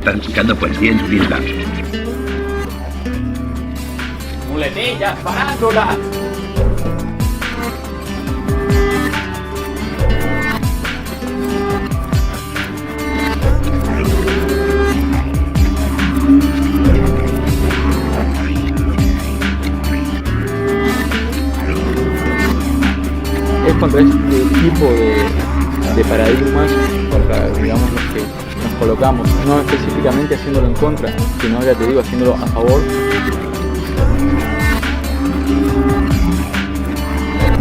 están sacando poesía en su isla. ¡Muletillas, farándula! Es contra este tipo de paradigmas, contra, digamos, los que nos colocamos, no específicamente haciéndolo en contra, sino, ya te digo, haciéndolo a favor.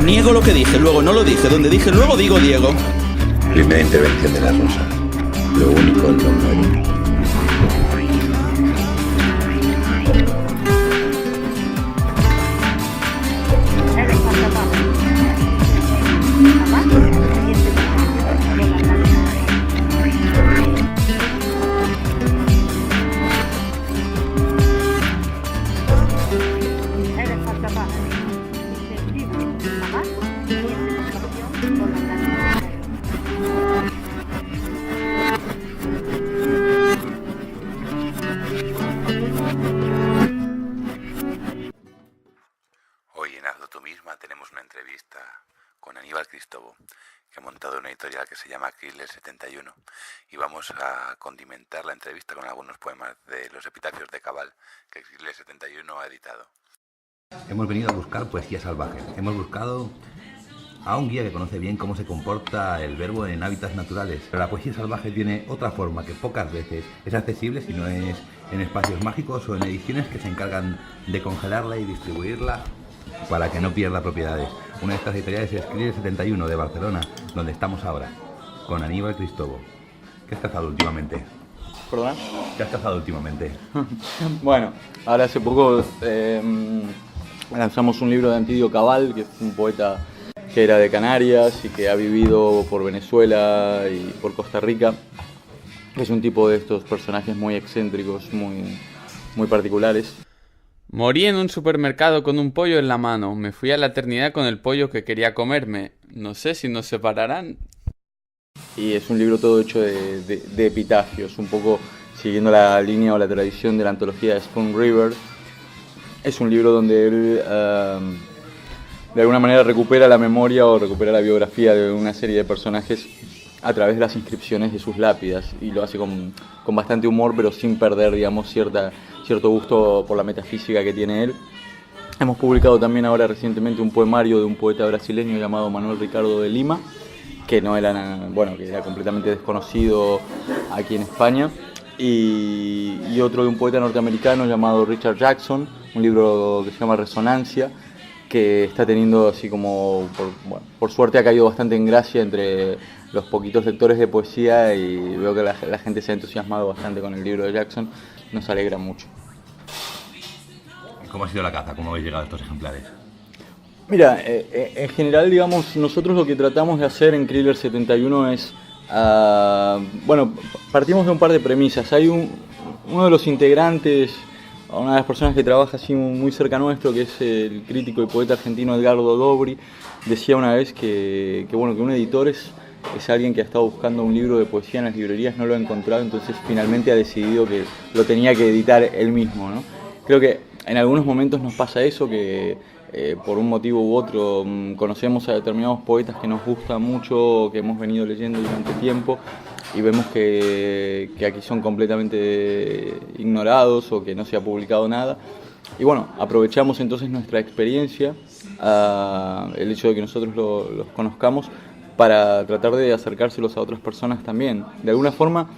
Niego lo que dije, luego no lo dije, donde dije luego digo Diego. Primera intervención de la Rosa. Lo único es lo nuevo. Hoy en Hazlo tú misma tenemos una entrevista con Aníbal Cristóbal, que ha montado una editorial que se llama Kriller 71, y vamos a condimentar la entrevista con algunos poemas de los epitafios de Cabal que Kriller 71 ha editado. Hemos venido a buscar poesía salvaje. Hemos buscado a un guía que conoce bien cómo se comporta el verbo en hábitats naturales. Pero la poesía salvaje tiene otra forma que pocas veces es accesible si no es en espacios mágicos o en ediciones que se encargan de congelarla y distribuirla para que no pierda propiedades. Una de estas editoriales es Kriller 71 de Barcelona, donde estamos ahora, con Aníbal Cristóbal. ¿Qué has cazado últimamente? ¿Perdón? ¿Qué has cazado últimamente? Bueno, ahora hace poco lanzamos un libro de Antidio Cabal, que es un poeta que era de Canarias y que ha vivido por Venezuela y por Costa Rica. Es un tipo de estos personajes muy excéntricos, muy particulares. Morí en un supermercado con un pollo en la mano. Me fui a la eternidad con el pollo que quería comerme. No sé si nos separarán. Y es un libro todo hecho de epitafios, un poco siguiendo la línea o la tradición de la antología de Spoon River. Es un libro donde él de alguna manera recupera la memoria o recupera la biografía de una serie de personajes a través de las inscripciones de sus lápidas, y lo hace con bastante humor, pero sin perder, digamos, cierto gusto por la metafísica que tiene él. Hemos publicado también ahora recientemente un poemario de un poeta brasileño llamado Manuel Ricardo de Lima, que no era, que era completamente desconocido aquí en España, y otro de un poeta norteamericano llamado Richard Jackson, un libro que se llama Resonancia, que está teniendo, así como, por suerte ha caído bastante en gracia entre los poquitos lectores de poesía, y veo que la gente se ha entusiasmado bastante con el libro de Jackson. Nos alegra mucho. ¿Cómo ha sido la caza? ¿Cómo habéis llegado a estos ejemplares? Mira, en general, digamos, nosotros lo que tratamos de hacer en Kriller 71 es, partimos de un par de premisas. Hay uno de los integrantes, una de las personas que trabaja así muy cerca nuestro, que es el crítico y poeta argentino Edgardo Dobri, decía una vez que un editor es alguien que ha estado buscando un libro de poesía en las librerías, no lo ha encontrado, entonces finalmente ha decidido que lo tenía que editar él mismo, ¿no? Creo que en algunos momentos nos pasa eso, que por un motivo u otro conocemos a determinados poetas que nos gustan mucho, que hemos venido leyendo durante tiempo, y vemos que aquí son completamente ignorados o que no se ha publicado nada. Y bueno, aprovechamos entonces nuestra experiencia, el hecho de que nosotros los conozcamos, para tratar de acercárselos a otras personas también. De alguna forma,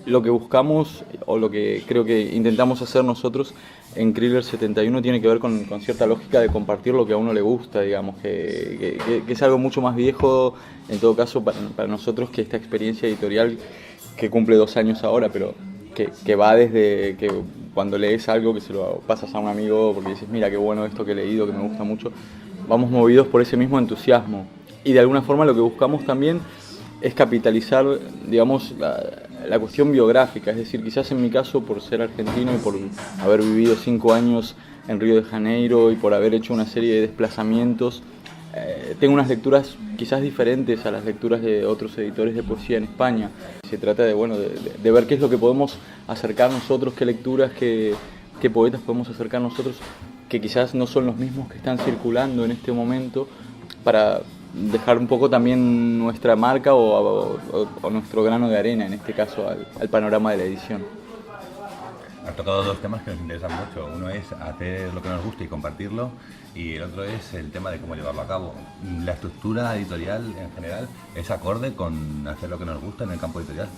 lo que buscamos, o lo que creo que intentamos hacer nosotros en Kriller 71, tiene que ver con cierta lógica de compartir lo que a uno le gusta, digamos, que es algo mucho más viejo, en todo caso, para nosotros, que esta experiencia editorial que cumple 2 años ahora, pero que va desde que cuando lees algo, que se lo pasas a un amigo porque dices, mira qué bueno esto que he leído, que me gusta mucho, vamos movidos por ese mismo entusiasmo. Y de alguna forma lo que buscamos también es capitalizar, digamos, la cuestión biográfica. Es decir, quizás en mi caso, por ser argentino y por haber vivido 5 años en Río de Janeiro y por haber hecho una serie de desplazamientos, tengo unas lecturas quizás diferentes a las lecturas de otros editores de poesía en España. Se trata de, bueno, de ver qué es lo que podemos acercar nosotros, qué lecturas, qué poetas podemos acercar nosotros, que quizás no son los mismos que están circulando en este momento, para dejar un poco también nuestra marca o nuestro grano de arena, en este caso, al panorama de la edición. Has tocado dos temas que nos interesan mucho. Uno es hacer lo que nos gusta y compartirlo, y el otro es el tema de cómo llevarlo a cabo. ¿La estructura editorial en general es acorde con hacer lo que nos gusta en el campo editorial?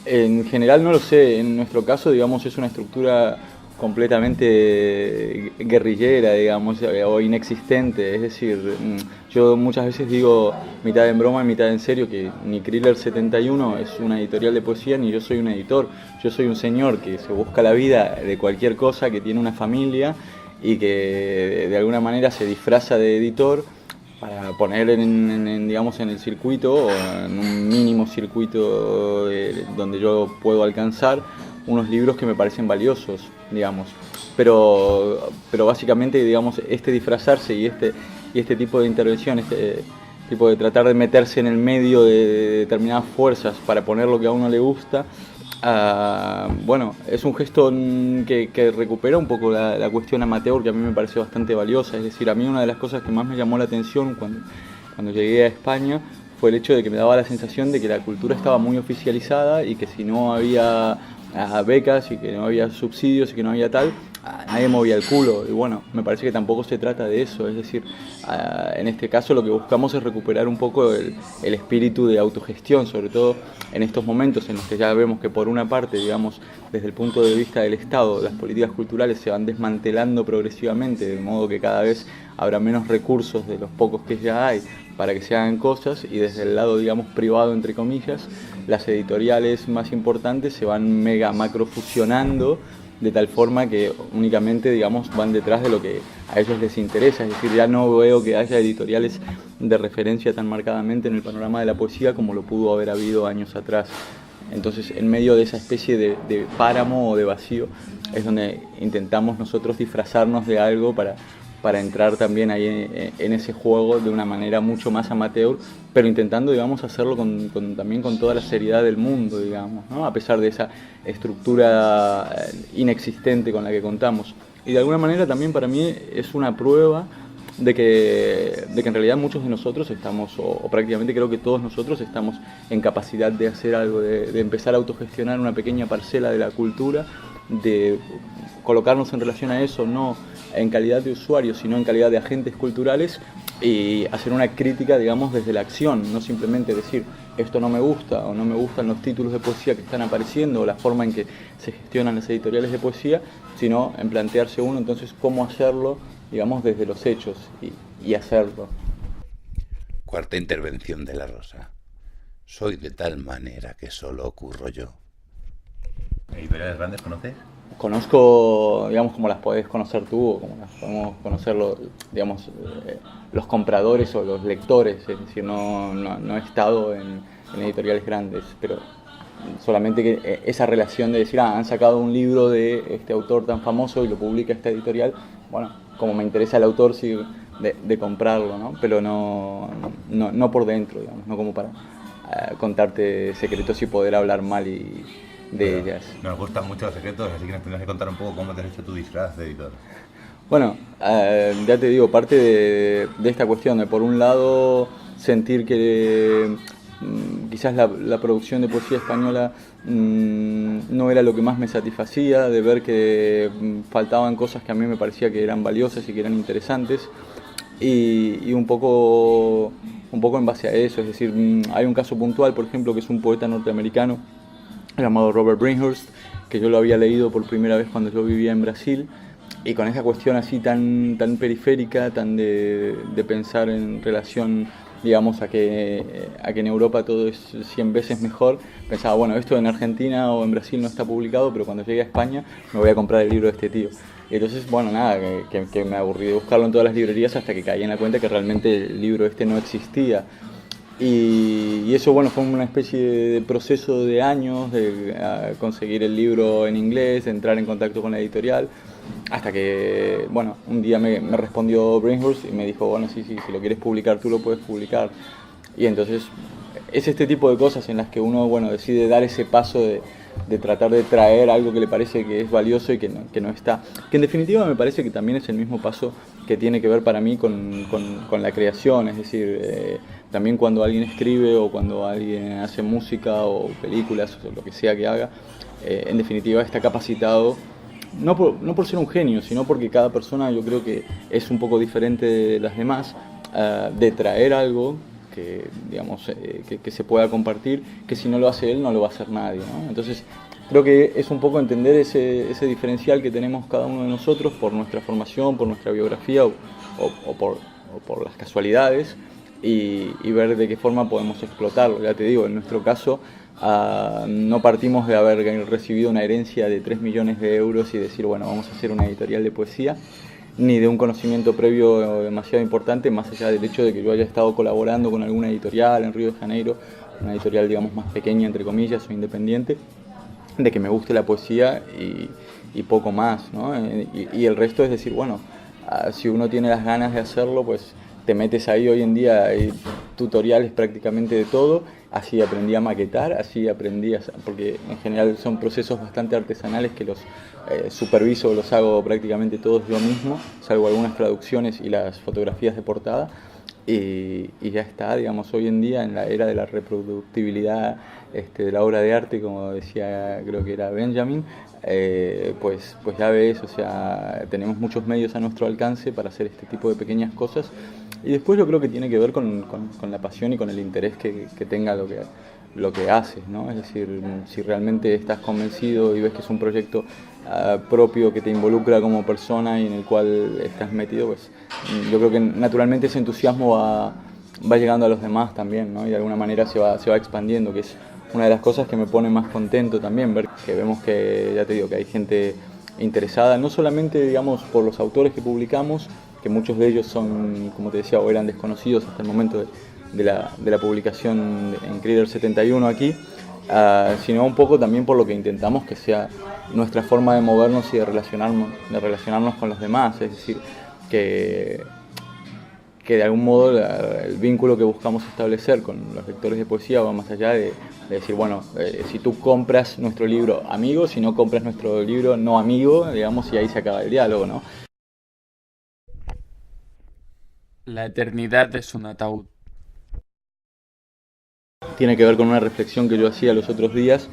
En general no lo sé. En nuestro caso, digamos, es una estructura completamente guerrillera, digamos, o inexistente. Es decir, yo muchas veces digo, mitad en broma y mitad en serio, que ni Kriller 71 es una editorial de poesía, ni yo soy un editor. Yo soy un señor que se busca la vida de cualquier cosa, que tiene una familia y que de alguna manera se disfraza de editor para poner digamos, en el circuito, o en un mínimo circuito donde yo puedo alcanzar unos libros que me parecen valiosos, digamos. Pero básicamente, digamos, este disfrazarse y este tipo de intervención, este tipo de tratar de meterse en el medio de determinadas fuerzas para poner lo que a uno le gusta, bueno, es un gesto que recupera un poco la cuestión amateur, que a mí me parece bastante valiosa. Es decir, a mí una de las cosas que más me llamó la atención cuando llegué a España fue el hecho de que me daba la sensación de que la cultura estaba muy oficializada y que si no había becas y que no había subsidios y que no había tal, nadie movía el culo. Y bueno, me parece que tampoco se trata de eso. Es decir, en este caso lo que buscamos es recuperar un poco el espíritu de autogestión, sobre todo en estos momentos en los que ya vemos que por una parte, digamos, desde el punto de vista del Estado, las políticas culturales se van desmantelando progresivamente, de modo que cada vez habrá menos recursos de los pocos que ya hay para que se hagan cosas, y desde el lado, digamos, privado, entre comillas, las editoriales más importantes se van mega macro fusionando de tal forma que únicamente, digamos, van detrás de lo que a ellos les interesa. Es decir, ya no veo que haya editoriales de referencia tan marcadamente en el panorama de la poesía como lo pudo haber habido años atrás. Entonces, en medio de esa especie de páramo o de vacío es donde intentamos nosotros disfrazarnos de algo para entrar también ahí en ese juego de una manera mucho más amateur, pero intentando, digamos, hacerlo también con toda la seriedad del mundo, digamos, ¿no? A pesar de esa estructura inexistente con la que contamos. Y de alguna manera también para mí es una prueba de que en realidad muchos de nosotros estamos, o prácticamente creo que todos nosotros estamos en capacidad de hacer algo, de empezar a autogestionar una pequeña parcela de la cultura, de colocarnos en relación a eso, no en calidad de usuarios, sino en calidad de agentes culturales, y hacer una crítica, digamos, desde la acción, no simplemente decir esto no me gusta o no me gustan los títulos de poesía que están apareciendo o la forma en que se gestionan las editoriales de poesía, sino en plantearse uno entonces cómo hacerlo, digamos, desde los hechos y hacerlo. Cuarta intervención de La Rosa. Soy de tal manera que solo ocurro yo. ¿Editoriales grandes conoces? Conozco, digamos, como las podés conocer tú, o como las podemos conocer digamos, los compradores o los lectores. Es decir, no he estado en editoriales grandes, pero solamente que esa relación de decir, han sacado un libro de este autor tan famoso y lo publica esta editorial, bueno, como me interesa el autor, sí, de comprarlo, ¿no? Pero no por dentro, digamos, no como para contarte secretos y poder hablar mal de ellas. Nos gustan mucho los secretos, así que nos tendrás que contar un poco cómo te has hecho tu disfraz de editor. Bueno, ya te digo, parte de esta cuestión de, por un lado, sentir que quizás la producción de poesía española no era lo que más me satisfacía, de ver que faltaban cosas que a mí me parecía que eran valiosas y que eran interesantes, y un poco en base a eso. Es decir, hay un caso puntual, por ejemplo, que es un poeta norteamericano llamado Robert Bringhurst, que yo lo había leído por primera vez cuando yo vivía en Brasil, y con esa cuestión así tan periférica, tan de pensar en relación, digamos, a que en Europa todo es 100 veces mejor, pensaba, bueno, esto en Argentina o en Brasil no está publicado, pero cuando llegue a España me voy a comprar el libro de este tío. Y entonces, bueno, nada, que me aburrí de buscarlo en todas las librerías hasta que caí en la cuenta que realmente el libro este no existía. Y eso, bueno, fue una especie de proceso de años, de conseguir el libro en inglés, de entrar en contacto con la editorial, Hasta que, bueno, un día me respondió Brainhurst y me dijo, bueno, sí, si lo quieres publicar tú lo puedes publicar. Y entonces es este tipo de cosas en las que uno, bueno, decide dar ese paso de tratar de traer algo que le parece que es valioso y que no está. Que en definitiva me parece que también es el mismo paso que tiene que ver para mí con la creación, es decir, también cuando alguien escribe o cuando alguien hace música o películas o lo que sea que haga, en definitiva está capacitado, no por ser un genio, sino porque cada persona yo creo que es un poco diferente de las demás, de traer algo que, digamos, que se pueda compartir, que si no lo hace él no lo va a hacer nadie, ¿no? Entonces creo que es un poco entender ese diferencial que tenemos cada uno de nosotros por nuestra formación, por nuestra biografía o por las casualidades y ver de qué forma podemos explotarlo. Ya te digo, en nuestro caso no partimos de haber recibido una herencia de 3 millones de euros y decir, bueno, vamos a hacer una editorial de poesía, ni de un conocimiento previo demasiado importante, más allá del hecho de que yo haya estado colaborando con alguna editorial en Río de Janeiro, una editorial, digamos, más pequeña, entre comillas, o independiente, de que me guste la poesía y poco más, ¿no? Y el resto es decir, bueno, si uno tiene las ganas de hacerlo, pues te metes ahí. Hoy en día hay tutoriales prácticamente de todo. Así aprendí a maquetar, así aprendí porque en general son procesos bastante artesanales que los superviso, los hago prácticamente todos yo mismo, salvo algunas traducciones y las fotografías de portada. Y ya está, digamos, hoy en día en la era de la reproductibilidad de la obra de arte, como decía, creo que era Benjamin, pues ya ves, o sea, tenemos muchos medios a nuestro alcance para hacer este tipo de pequeñas cosas. Y después yo creo que tiene que ver con la pasión y con el interés que tenga lo que haces, ¿no? Es decir, si realmente estás convencido y ves que es un proyecto propio que te involucra como persona y en el cual estás metido, pues yo creo que naturalmente ese entusiasmo va llegando a los demás también, ¿no? Y de alguna manera se va expandiendo, que es una de las cosas que me pone más contento también, ver que vemos que, ya te digo, que hay gente interesada, no solamente, digamos, por los autores que publicamos, que muchos de ellos son, como te decía, o eran desconocidos hasta el momento de la publicación en Critter 71 aquí, sino un poco también por lo que intentamos que sea nuestra forma de movernos y de relacionarnos con los demás, es decir, que de algún modo el vínculo que buscamos establecer con los lectores de poesía va más allá de decir, bueno, si tú compras nuestro libro, amigo, si no compras nuestro libro, no amigo, digamos, y ahí se acaba el diálogo, ¿no? La eternidad es un ataúd. Tiene que ver con una reflexión que yo hacía los otros días,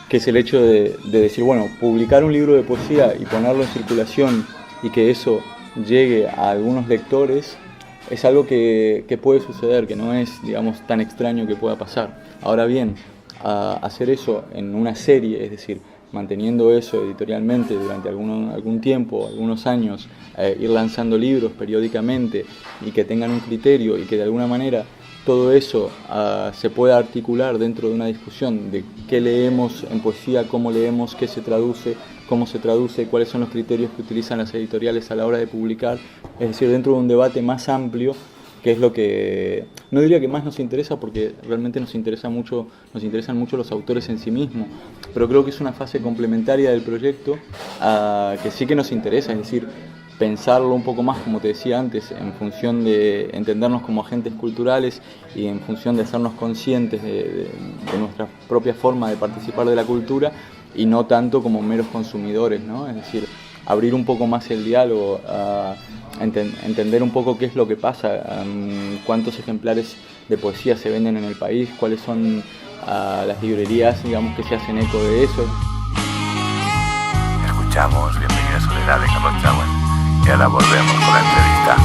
que es el hecho de decir, bueno, publicar un libro de poesía y ponerlo en circulación y que eso llegue a algunos lectores es algo que puede suceder, que no es, digamos, tan extraño que pueda pasar. Ahora bien, hacer eso en una serie, es decir, manteniendo eso editorialmente durante algún tiempo, algunos años, ir lanzando libros periódicamente y que tengan un criterio y que de alguna manera todo eso se pueda articular dentro de una discusión de qué leemos en poesía, cómo leemos, qué se traduce, cómo se traduce, cuáles son los criterios que utilizan las editoriales a la hora de publicar, es decir, dentro de un debate más amplio, que es lo que, no diría que más nos interesa, porque realmente nos interesan mucho los autores en sí mismos, pero creo que es una fase complementaria del proyecto que sí que nos interesa, es decir, pensarlo un poco más, como te decía antes, en función de entendernos como agentes culturales y en función de hacernos conscientes de nuestra propia forma de participar de la cultura y no tanto como meros consumidores, ¿no? Es decir, abrir un poco más el diálogo, entender un poco qué es lo que pasa, cuántos ejemplares de poesía se venden en el país, cuáles son las librerías, digamos, que se hacen eco de eso. Escuchamos Bienvenida a Soledad de Carlos Chauen y ahora volvemos con la entrevista.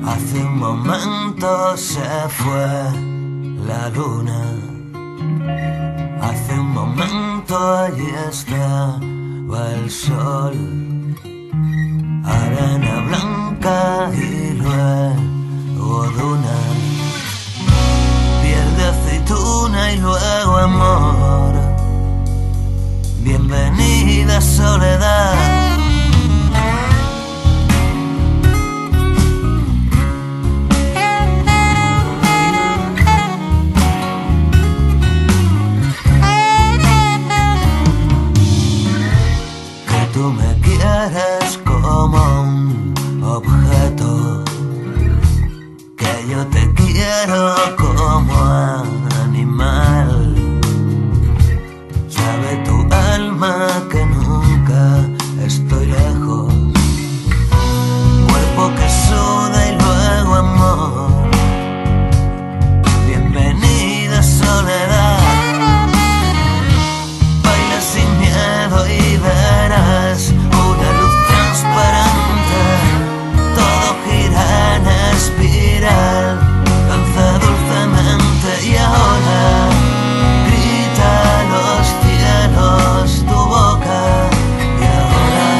Hace un momento se fue la luna. Hace un momento justo allí estaba el sol, arena blanca y luego dunas, piel de aceituna y luego amor. Bienvenida soledad. Tú me quieres como un objeto, que yo te quiero como animal. Sabe tu alma que nunca estoy lejos, cuerpo que suda y luego amor. Bienvenida soledad. Baila sin miedo y verás una luz transparente, todo gira en espiral, danza dulcemente y ahora grita a los cielos tu boca y ahora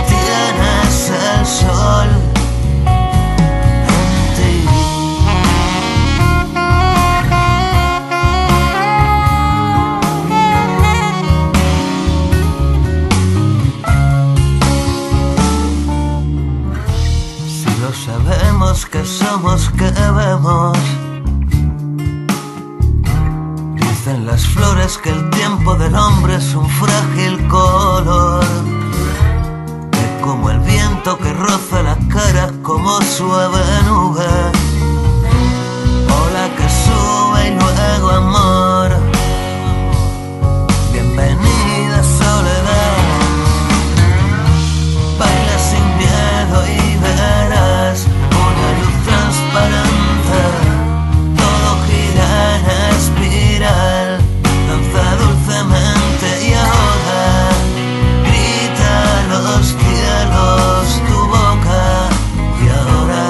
tienes el sol en ti. Sabemos que somos, que vemos. Dicen las flores que el tiempo del hombre es un frágil color, que como el viento que roza la cara como suave nube, ola que sube y luego amor. Bienvenida soledad. Baila sin miedo y verás una luz transparente, todo gira en espiral, danza dulcemente y ahora grita a los cielos tu boca y ahora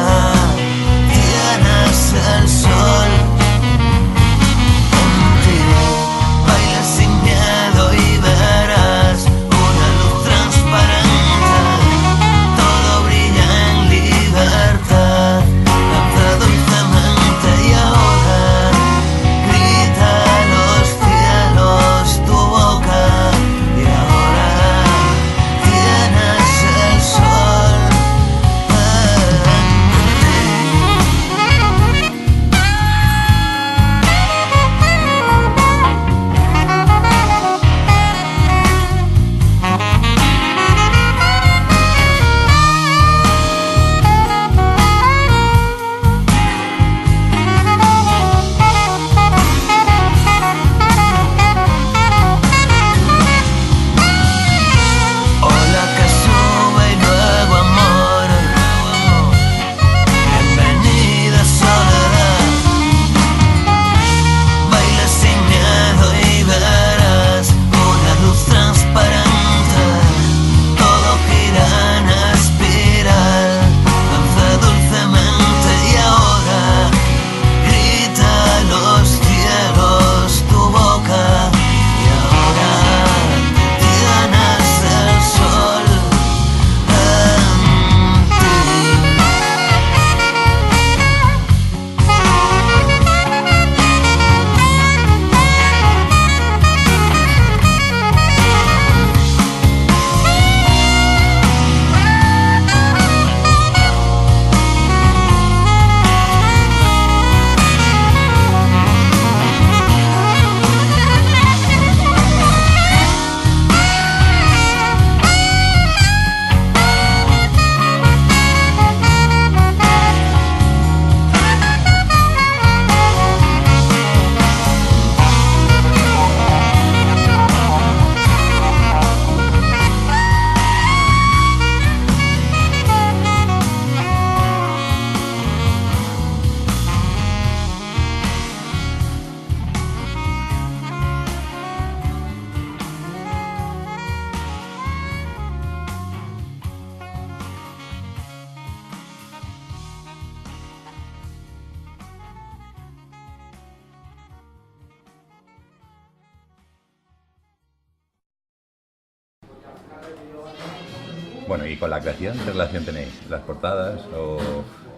Bueno, ¿y con la creación qué relación tenéis? ¿Las portadas o,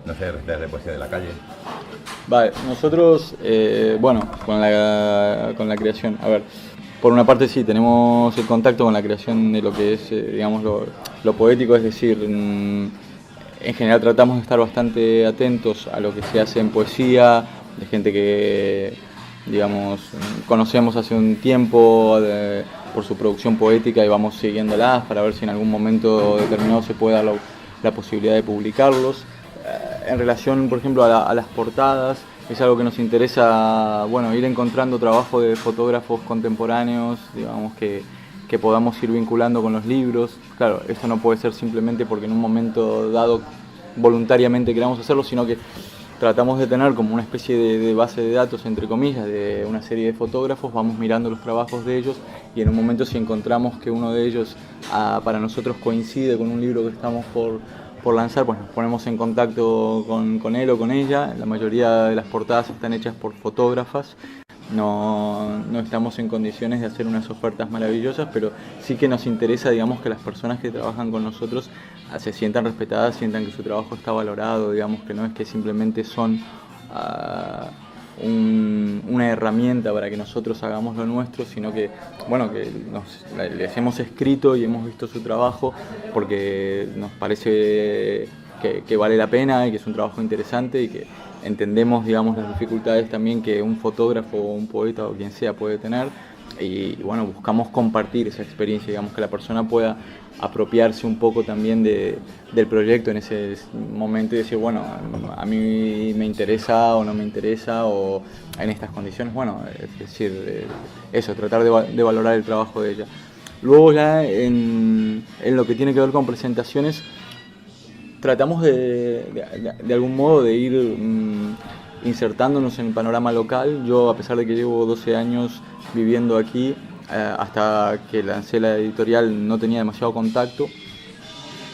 no sé, recetas de poesía de la calle? Vale, nosotros, bueno, con la creación, a ver, por una parte sí, tenemos el contacto con la creación de lo que es, digamos, lo poético, es decir, en general tratamos de estar bastante atentos a lo que se hace en poesía, de gente que, digamos, conocemos hace un tiempo por su producción poética y vamos siguiéndolas para ver si en algún momento determinado se puede dar la posibilidad de publicarlos. En relación, por ejemplo, a las portadas, es algo que nos interesa, bueno, ir encontrando trabajo de fotógrafos contemporáneos, digamos, que podamos ir vinculando con los libros. Claro, esto no puede ser simplemente porque en un momento dado voluntariamente queramos hacerlo, sino que tratamos de tener como una especie de base de datos, entre comillas, de una serie de fotógrafos, vamos mirando los trabajos de ellos y en un momento si encontramos que uno de ellos para nosotros coincide con un libro que estamos por lanzar, pues nos ponemos en contacto con él o con ella. La mayoría de las portadas están hechas por fotógrafas. No estamos en condiciones de hacer unas ofertas maravillosas, pero sí que nos interesa, digamos, que las personas que trabajan con nosotros se sientan respetadas, sientan que su trabajo está valorado, digamos, que no es que simplemente son una herramienta para que nosotros hagamos lo nuestro, sino que, bueno, que les hemos escrito y hemos visto su trabajo porque nos parece que vale la pena y que es un trabajo interesante y que entendemos, digamos, las dificultades también que un fotógrafo o un poeta o quien sea puede tener y bueno, buscamos compartir esa experiencia, digamos, que la persona pueda apropiarse un poco también del proyecto en ese momento y decir, bueno, a mí me interesa o no me interesa o en estas condiciones, bueno, es decir, eso, tratar de valorar el trabajo de ella. Luego ya en lo que tiene que ver con presentaciones, tratamos de algún modo de ir insertándonos en el panorama local. Yo, a pesar de que llevo 12 años viviendo aquí, hasta que lancé la editorial no tenía demasiado contacto,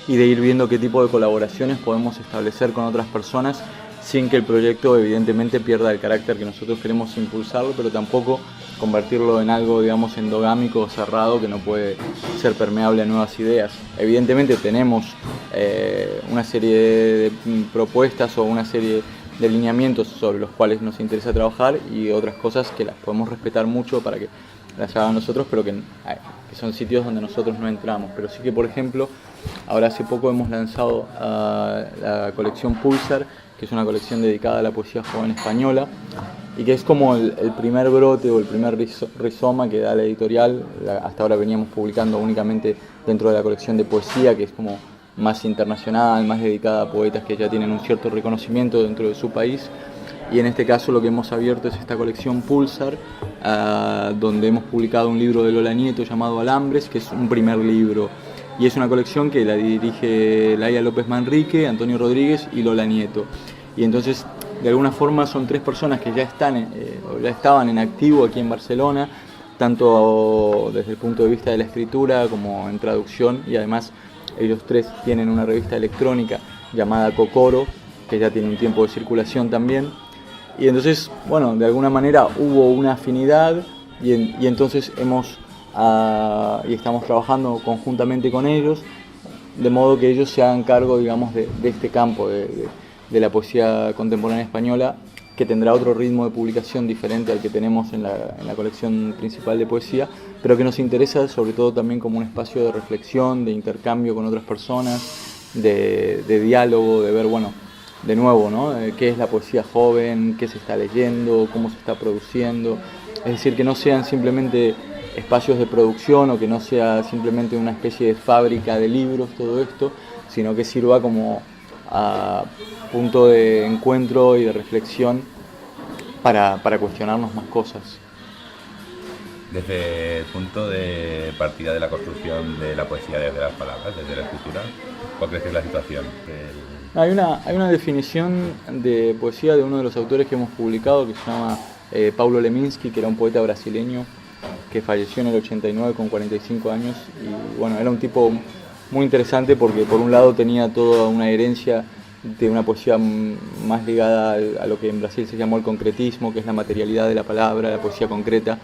y de ir viendo qué tipo de colaboraciones podemos establecer con otras personas sin que el proyecto evidentemente pierda el carácter que nosotros queremos impulsarlo, pero tampoco convertirlo en algo, digamos, endogámico o cerrado que no puede ser permeable a nuevas ideas. Evidentemente tenemos una serie de propuestas o una serie de lineamientos sobre los cuales nos interesa trabajar y otras cosas que las podemos respetar mucho para que las hagan nosotros, pero que son sitios donde nosotros no entramos. Pero sí que, por ejemplo, ahora hace poco hemos lanzado la colección Pulsar, que es una colección dedicada a la poesía joven española y que es como el primer brote o el primer rizoma que da la editorial. Hasta ahora veníamos publicando únicamente dentro de la colección de poesía, que es como más internacional, más dedicada a poetas que ya tienen un cierto reconocimiento dentro de su país. Y en este caso lo que hemos abierto es esta colección Pulsar, donde hemos publicado un libro de Lola Nieto llamado Alambres, que es un primer libro. Y es una colección que la dirige Laia López Manrique, Antonio Rodríguez y Lola Nieto. Y entonces, de alguna forma, son tres personas que ya estaban en activo aquí en Barcelona, tanto desde el punto de vista de la escritura como en traducción, y además ellos tres tienen una revista electrónica llamada Cocoro, que ya tiene un tiempo de circulación también. Y entonces, bueno, de alguna manera hubo una afinidad y entonces estamos trabajando conjuntamente con ellos, de modo que ellos se hagan cargo, digamos, de este campo de la poesía contemporánea española, que tendrá otro ritmo de publicación diferente al que tenemos en la colección principal de poesía, pero que nos interesa sobre todo también como un espacio de reflexión, de intercambio con otras personas, de diálogo, de ver, bueno, de nuevo, ¿no? ¿Qué es la poesía joven? ¿Qué se está leyendo? ¿Cómo se está produciendo? Es decir, que no sean simplemente espacios de producción o que no sea simplemente una especie de fábrica de libros, todo esto, sino que sirva como punto de encuentro y de reflexión para cuestionarnos más cosas. Desde el punto de partida de la construcción de la poesía desde las palabras, desde la escritura, ¿cuál crees que es la situación? Hay una definición de poesía de uno de los autores que hemos publicado que se llama Paulo Leminski, que era un poeta brasileño que falleció en el 89 con 45 años y bueno, era un tipo muy interesante porque por un lado tenía toda una herencia de una poesía más ligada a lo que en Brasil se llamó el concretismo, que es la materialidad de la palabra, la poesía concreta,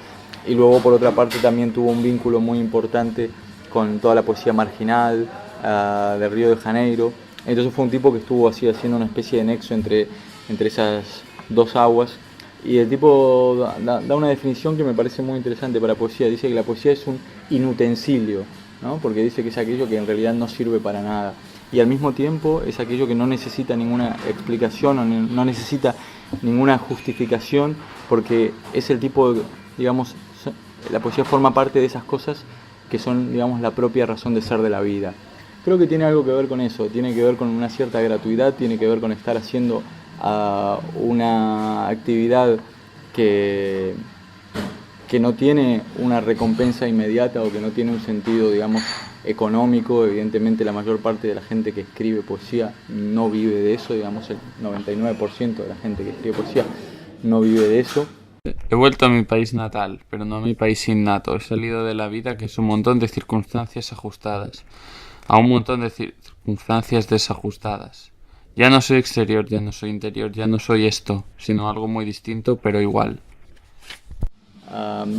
y luego por otra parte también tuvo un vínculo muy importante con toda la poesía marginal, de Río de Janeiro. Entonces fue un tipo que estuvo así haciendo una especie de nexo entre esas dos aguas. Y el tipo da una definición que me parece muy interesante para poesía. Dice que la poesía es un inutensilio, ¿no? Porque dice que es aquello que en realidad no sirve para nada. Y al mismo tiempo es aquello que no necesita ninguna explicación o no necesita ninguna justificación, porque es el tipo, digamos, la poesía forma parte de esas cosas que son, digamos, la propia razón de ser de la vida. Creo que tiene algo que ver con eso, tiene que ver con una cierta gratuidad, tiene que ver con estar haciendo una actividad que no tiene una recompensa inmediata o que no tiene un sentido, digamos, económico. Evidentemente la mayor parte de la gente que escribe poesía no vive de eso, digamos el 99% de la gente que escribe poesía no vive de eso. He vuelto a mi país natal, pero no a mi país innato. He salido de la vida, que es un montón de circunstancias ajustadas, a un montón de circunstancias desajustadas. Ya no soy exterior, ya no soy interior, ya no soy esto, sino algo muy distinto, pero igual.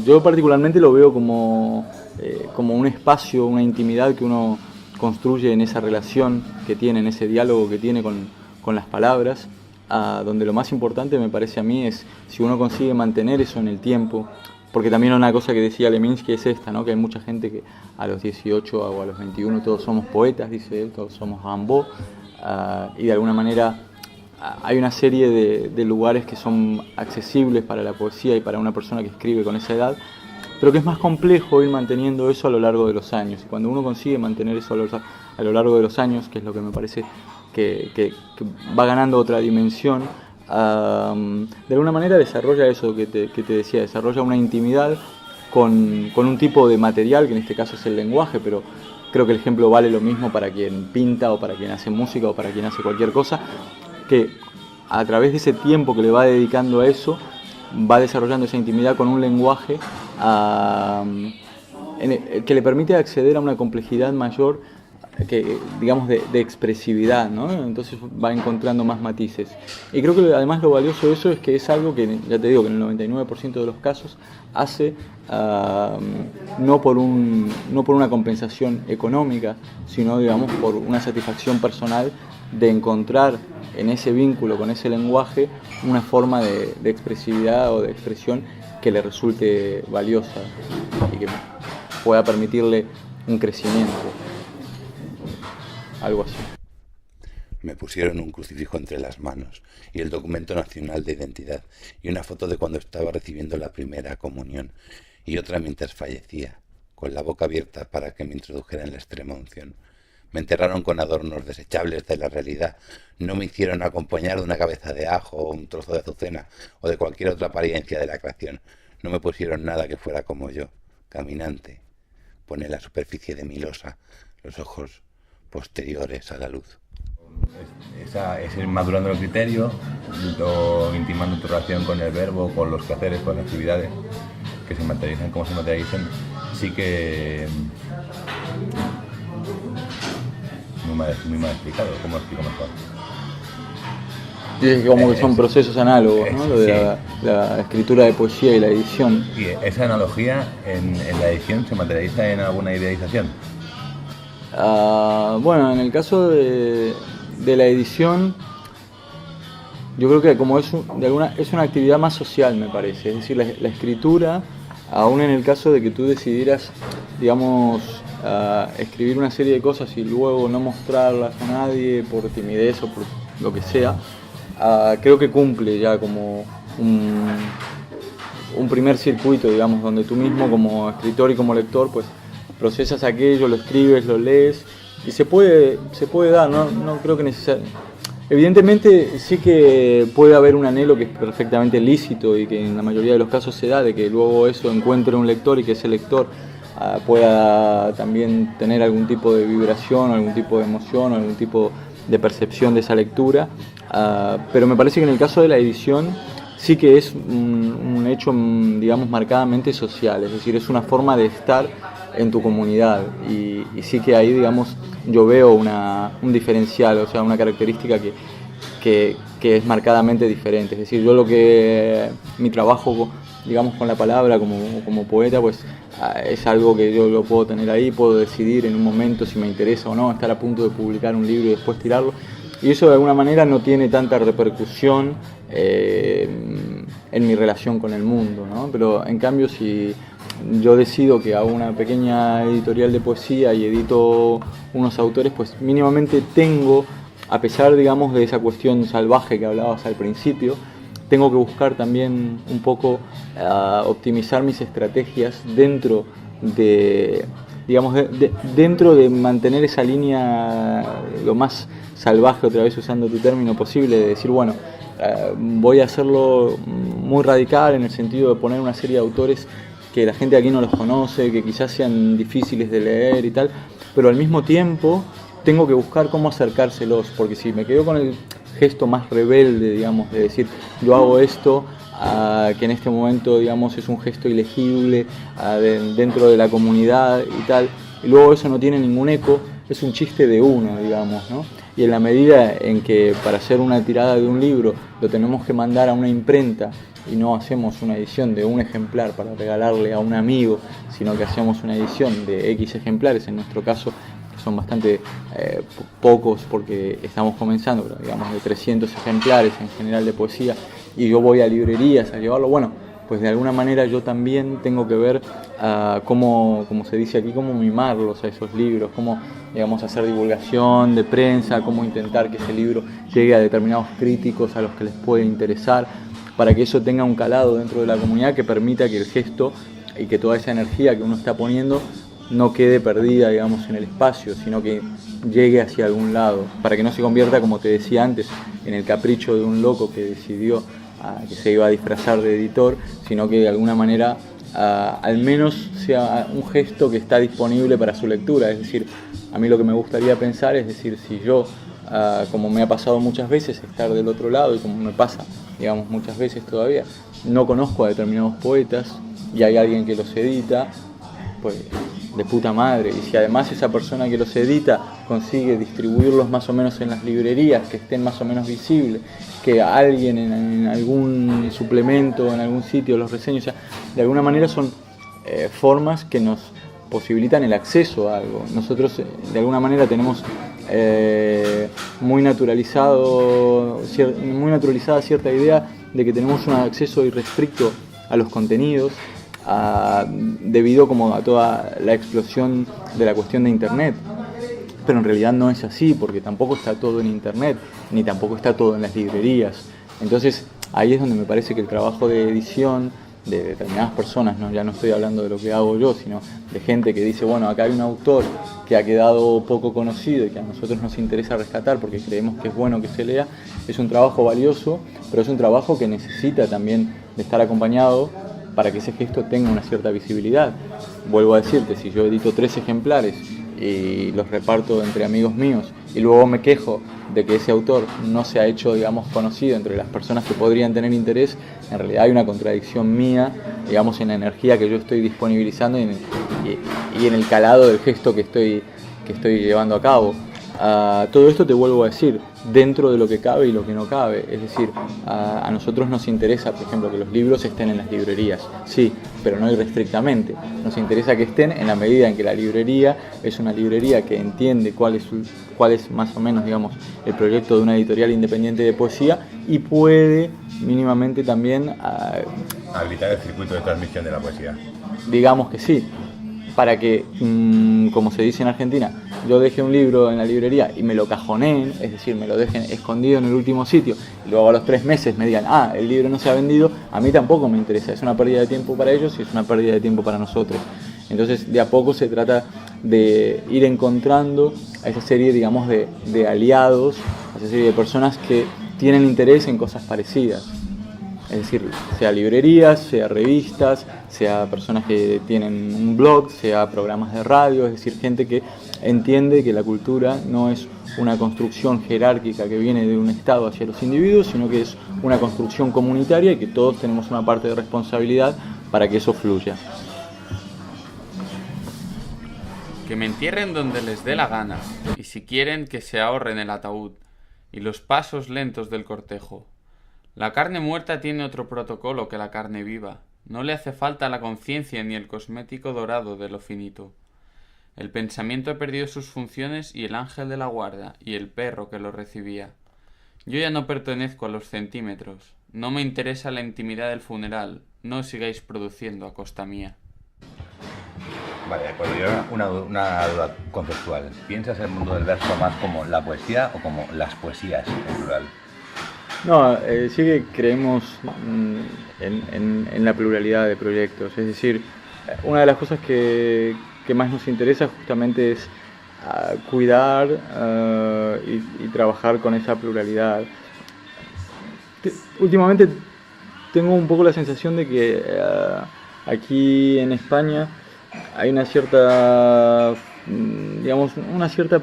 Yo particularmente lo veo como un espacio, una intimidad que uno construye en esa relación que tiene, en ese diálogo que tiene con las palabras, donde lo más importante me parece a mí es si uno consigue mantener eso en el tiempo, porque también una cosa que decía Leminski es esta, ¿no? Que hay mucha gente que a los 18 o a los 21 todos somos poetas, dice él, todos somos Rimbaud, y de alguna manera hay una serie de lugares que son accesibles para la poesía y para una persona que escribe con esa edad, pero que es más complejo ir manteniendo eso a lo largo de los años. Y cuando uno consigue mantener eso a lo largo de los años, que es lo que me parece que va ganando otra dimensión, de alguna manera desarrolla eso que te decía, desarrolla una intimidad con un tipo de material, que en este caso es el lenguaje, pero creo que el ejemplo vale lo mismo para quien pinta o para quien hace música o para quien hace cualquier cosa, que a través de ese tiempo que le va dedicando a eso, va desarrollando esa intimidad con un lenguaje que le permite acceder a una complejidad mayor, que digamos de expresividad, ¿no? Entonces va encontrando más matices. Y creo que además lo valioso de eso es que es algo que, ya te digo, que en el 99% de los casos hace no por una compensación económica, sino, digamos, por una satisfacción personal de encontrar en ese vínculo con ese lenguaje una forma de expresividad o de expresión que le resulte valiosa y que pueda permitirle un crecimiento. Algo así. Me pusieron un crucifijo entre las manos y el documento nacional de identidad y una foto de cuando estaba recibiendo la primera comunión y otra mientras fallecía, con la boca abierta para que me introdujera en la extrema unción. Me enterraron con adornos desechables de la realidad. No me hicieron acompañar de una cabeza de ajo o un trozo de azucena o de cualquier otra apariencia de la creación. No me pusieron nada que fuera como yo, caminante. Pone la superficie de mi losa, los ojos posteriores a la luz. Es ir madurando el criterio, intimando tu relación con el verbo, con los quehaceres, con las actividades que se materializan como se materializan. Sí que muy mal explicado, ¿cómo lo explico mejor? Sí, como que son procesos análogos, ¿no? Lo de la escritura de poesía y la edición. ¿Y esa analogía en la edición se materializa en alguna idealización? Bueno, en el caso de la edición, yo creo que como es una actividad más social, me parece. Es decir, la escritura, aún en el caso de que tú decidieras, digamos, escribir una serie de cosas y luego no mostrarlas a nadie por timidez o por lo que sea, creo que cumple ya como un primer circuito, digamos, donde tú mismo como escritor y como lector, pues procesas aquello, lo escribes, lo lees y se puede dar, no creo que necesariamente. Evidentemente sí que puede haber un anhelo que es perfectamente lícito y que en la mayoría de los casos se da, de que luego eso encuentre un lector y que ese lector pueda también tener algún tipo de vibración, algún tipo de emoción, algún tipo de percepción de esa lectura, pero me parece que en el caso de la edición sí que es un hecho, digamos, marcadamente social, es decir, es una forma de estar en tu comunidad y sí que ahí, digamos, yo veo un diferencial, o sea, una característica que es marcadamente diferente. Es decir, yo mi trabajo digamos, con la palabra como poeta, pues es algo que yo lo puedo tener ahí, puedo decidir en un momento si me interesa o no, estar a punto de publicar un libro y después tirarlo. Y eso de alguna manera no tiene tanta repercusión en mi relación con el mundo, ¿no? Pero en cambio, si yo decido que hago una pequeña editorial de poesía y edito unos autores, pues mínimamente tengo, a pesar, digamos, de esa cuestión salvaje que hablabas al principio, tengo que buscar también un poco optimizar mis estrategias dentro de, digamos, dentro de mantener esa línea lo más salvaje, otra vez usando tu término posible, de decir, bueno, voy a hacerlo muy radical en el sentido de poner una serie de autores que la gente aquí no los conoce, que quizás sean difíciles de leer y tal, pero al mismo tiempo tengo que buscar cómo acercárselos, porque si me quedo con el gesto más rebelde, digamos, de decir, yo hago esto, que en este momento, digamos, es un gesto ilegible dentro de la comunidad y tal, y luego eso no tiene ningún eco, es un chiste de uno, digamos, ¿no? Y en la medida en que para hacer una tirada de un libro lo tenemos que mandar a una imprenta y no hacemos una edición de un ejemplar para regalarle a un amigo, sino que hacemos una edición de X ejemplares, en nuestro caso son bastante pocos porque estamos comenzando, pero digamos de 300 ejemplares en general de poesía, y yo voy a librerías a llevarlo, bueno, pues de alguna manera yo también tengo que ver cómo, como se dice aquí, cómo mimarlos a esos libros, cómo, digamos, hacer divulgación de prensa, cómo intentar que ese libro llegue a determinados críticos a los que les puede interesar, para que eso tenga un calado dentro de la comunidad que permita que el gesto y que toda esa energía que uno está poniendo no quede perdida, digamos, en el espacio, sino que llegue hacia algún lado, para que no se convierta, como te decía antes, en el capricho de un loco que decidió que se iba a disfrazar de editor, sino que de alguna manera al menos sea un gesto que está disponible para su lectura. Es decir, a mí lo que me gustaría pensar es decir, si yo, como me ha pasado muchas veces, estar del otro lado, y como me pasa, digamos, muchas veces todavía, no conozco a determinados poetas y hay alguien que los edita, pues de puta madre. Y si además esa persona que los edita consigue distribuirlos más o menos en las librerías, que estén más o menos visibles, que alguien en algún suplemento, en algún sitio los reseñe, o sea, de alguna manera son formas que nos posibilitan el acceso a algo. Nosotros de alguna manera tenemos muy naturalizada cierta idea de que tenemos un acceso irrestricto a los contenidos, debido como a toda la explosión de la cuestión de Internet. Pero en realidad no es así, porque tampoco está todo en Internet, ni tampoco está todo en las librerías. Entonces ahí es donde me parece que el trabajo de edición de determinadas personas, ¿no? Ya no estoy hablando de lo que hago yo, sino de gente que dice, bueno, acá hay un autor que ha quedado poco conocido y que a nosotros nos interesa rescatar porque creemos que es bueno que se lea, es un trabajo valioso, pero es un trabajo que necesita también de estar acompañado para que ese gesto tenga una cierta visibilidad. Vuelvo a decirte, si yo edito 3 ejemplares y los reparto entre amigos míos y luego me quejo de que ese autor no se ha hecho, digamos, conocido entre las personas que podrían tener interés, en realidad hay una contradicción mía, digamos, en la energía que yo estoy disponibilizando y en el calado del gesto que estoy llevando a cabo. Todo esto, te vuelvo a decir, dentro de lo que cabe y lo que no cabe. Es decir, a nosotros nos interesa, por ejemplo, que los libros estén en las librerías, sí, pero no irrestrictamente. Nos interesa que estén en la medida en que la librería es una librería que entiende cuál es más o menos, digamos, el proyecto de una editorial independiente de poesía y puede mínimamente también habilitar el circuito de transmisión de la poesía. Digamos que sí, para que, como se dice en Argentina, yo deje un libro en la librería y me lo cajoneen, es decir, me lo dejen escondido en el último sitio, y luego a los 3 meses me digan, el libro no se ha vendido, a mí tampoco me interesa, es una pérdida de tiempo para ellos y es una pérdida de tiempo para nosotros. Entonces, de a poco se trata de ir encontrando a esa serie, digamos, de aliados, a esa serie de personas que tienen interés en cosas parecidas. Es decir, sea librerías, sea revistas, sea personas que tienen un blog, sea programas de radio, es decir, gente que entiende que la cultura no es una construcción jerárquica que viene de un Estado hacia los individuos, sino que es una construcción comunitaria y que todos tenemos una parte de responsabilidad para que eso fluya. Que me entierren donde les dé la gana, y si quieren que se ahorren el ataúd y los pasos lentos del cortejo. La carne muerta tiene otro protocolo que la carne viva, No le hace falta la conciencia ni el cosmético dorado de lo finito. El pensamiento ha perdido sus funciones y el ángel de la guarda y el perro que lo recibía. Yo ya no pertenezco a los centímetros. No me interesa la intimidad del funeral. No os sigáis produciendo a costa mía. Vale, de acuerdo. Yo una duda conceptual. ¿Piensas el mundo del verso más como la poesía o como las poesías en plural? No, sí que creemos en la pluralidad de proyectos. Es decir, una de las cosas que más nos interesa justamente es cuidar y trabajar con esa pluralidad. Últimamente tengo un poco la sensación de que aquí en España hay una cierta, una cierta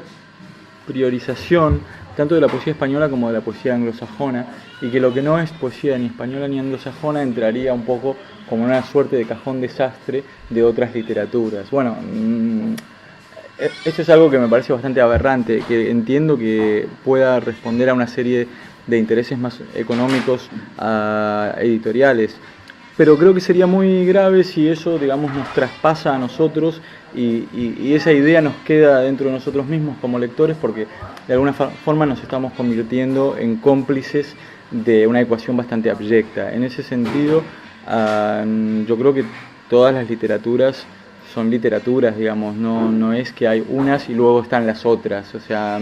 priorización tanto de la poesía española como de la poesía anglosajona, y que lo que no es poesía ni española ni anglosajona entraría un poco como una suerte de cajón desastre de otras literaturas. Bueno, esto es algo que me parece bastante aberrante, que entiendo que pueda responder a una serie de intereses más económicos, editoriales, pero creo que sería muy grave si eso, digamos, nos traspasa a nosotros y esa idea nos queda dentro de nosotros mismos como lectores, porque de alguna forma nos estamos convirtiendo en cómplices de una ecuación bastante abyecta. En ese sentido, yo creo que todas las literaturas son literaturas, digamos, no es que hay unas y luego están las otras. O sea,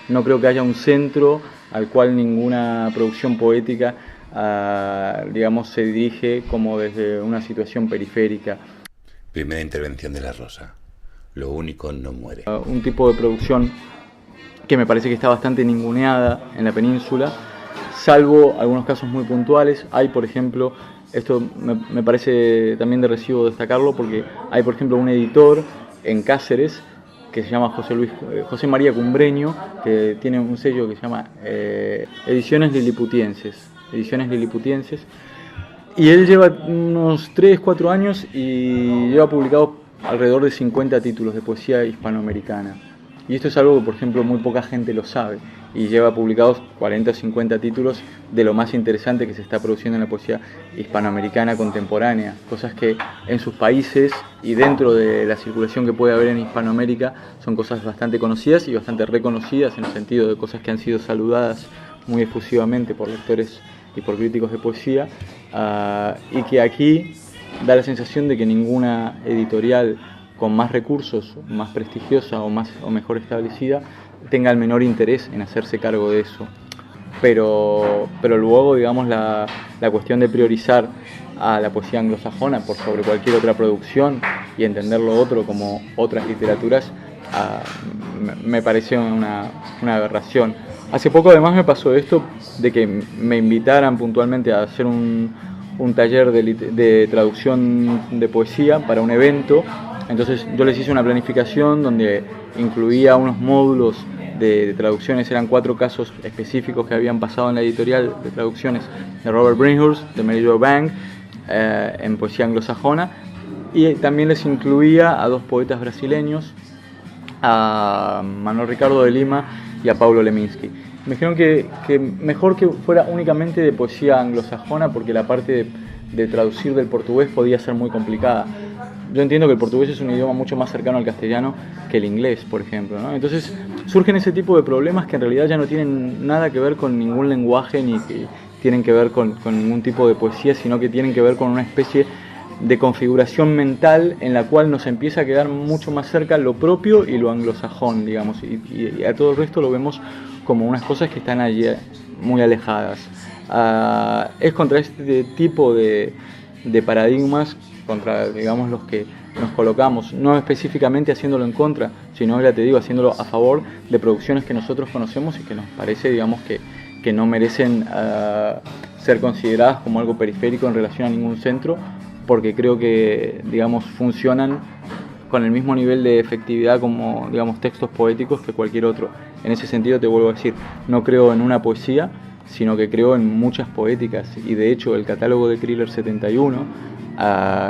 no creo que haya un centro al cual ninguna producción poética, digamos, se dirige como desde una situación periférica. Primera intervención de La Rosa. Lo único no muere. Un tipo de producción que me parece que está bastante ninguneada en la península, salvo algunos casos muy puntuales. Hay, por ejemplo, esto me parece también de recibo destacarlo, porque hay, por ejemplo, un editor en Cáceres que se llama José María Cumbreño, que tiene un sello que se llama Ediciones Liliputienses, y él lleva unos 3-4 años y lleva publicado alrededor de 50 títulos de poesía hispanoamericana. Y esto es algo que, por ejemplo, muy poca gente lo sabe, y lleva publicados 40 o 50 títulos de lo más interesante que se está produciendo en la poesía hispanoamericana contemporánea, cosas que en sus países y dentro de la circulación que puede haber en Hispanoamérica son cosas bastante conocidas y bastante reconocidas, en el sentido de cosas que han sido saludadas muy efusivamente por lectores y por críticos de poesía, y que aquí da la sensación de que ninguna editorial con más recursos, más prestigiosa o mejor establecida, tenga el menor interés en hacerse cargo de eso. Pero luego, digamos, la cuestión de priorizar a la poesía anglosajona por sobre cualquier otra producción y entender lo otro como otras literaturas, me pareció una aberración. Hace poco además me pasó esto de que me invitaran puntualmente a hacer un taller de traducción de poesía para un evento. Entonces yo les hice una planificación donde incluía unos módulos de traducciones. Eran 4 casos específicos que habían pasado en la editorial de traducciones de Robert Bringhurst, de Mary Jo Bank, en poesía anglosajona, y también les incluía a 2 poetas brasileños, a Manuel Ricardo de Lima y a Paulo Leminski. Me dijeron que mejor que fuera únicamente de poesía anglosajona, porque la parte de traducir del portugués podía ser muy complicada. Yo entiendo que el portugués es un idioma mucho más cercano al castellano que el inglés, por ejemplo, ¿no? Entonces surgen ese tipo de problemas que en realidad ya no tienen nada que ver con ningún lenguaje, ni que tienen que ver con ningún tipo de poesía, sino que tienen que ver con una especie de configuración mental en la cual nos empieza a quedar mucho más cerca lo propio y lo anglosajón, digamos, y a todo el resto lo vemos como unas cosas que están allí muy alejadas. Es contra este tipo de paradigmas, contra, digamos, los que nos colocamos, no específicamente haciéndolo en contra, sino, ya te digo, haciéndolo a favor de producciones que nosotros conocemos y que nos parece, digamos, que no merecen ser consideradas como algo periférico en relación a ningún centro, porque creo que, digamos, funcionan con el mismo nivel de efectividad como, digamos, textos poéticos que cualquier otro. En ese sentido te vuelvo a decir, no creo en una poesía, sino que creo en muchas poéticas, y de hecho el catálogo de Kriller 71,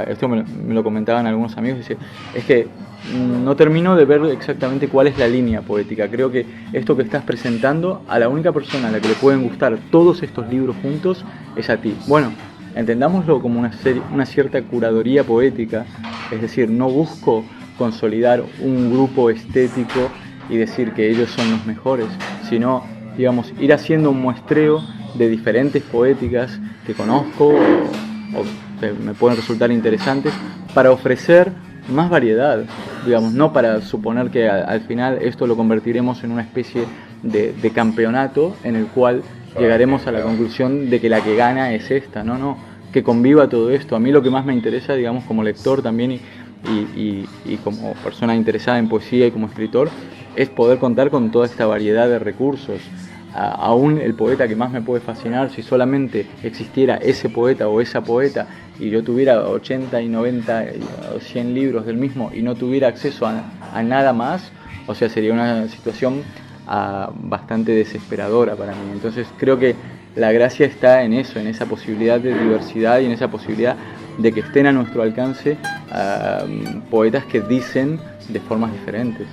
esto me lo comentaban algunos amigos, dice, es que no termino de ver exactamente cuál es la línea poética. Creo que esto que estás presentando, a la única persona a la que le pueden gustar todos estos libros juntos es a ti. Bueno, entendámoslo como una cierta curaduría poética, es decir, no busco consolidar un grupo estético y decir que ellos son los mejores, sino, digamos, ir haciendo un muestreo de diferentes poéticas que conozco o que me pueden resultar interesantes para ofrecer más variedad, digamos, no para suponer que al final esto lo convertiremos en una especie de campeonato en el cual llegaremos a la conclusión de que la que gana es esta, no, que conviva todo esto. A mí lo que más me interesa, digamos, como lector también y como persona interesada en poesía y como escritor, es poder contar con toda esta variedad de recursos. Aún el poeta que más me puede fascinar, si solamente existiera ese poeta o esa poeta y yo tuviera 80 y 90 o 100 libros del mismo y no tuviera acceso a nada más, o sea, sería una situación bastante desesperadora para mí. Entonces creo que la gracia está en eso, en esa posibilidad de diversidad y en esa posibilidad de que estén a nuestro alcance poetas que dicen de formas diferentes.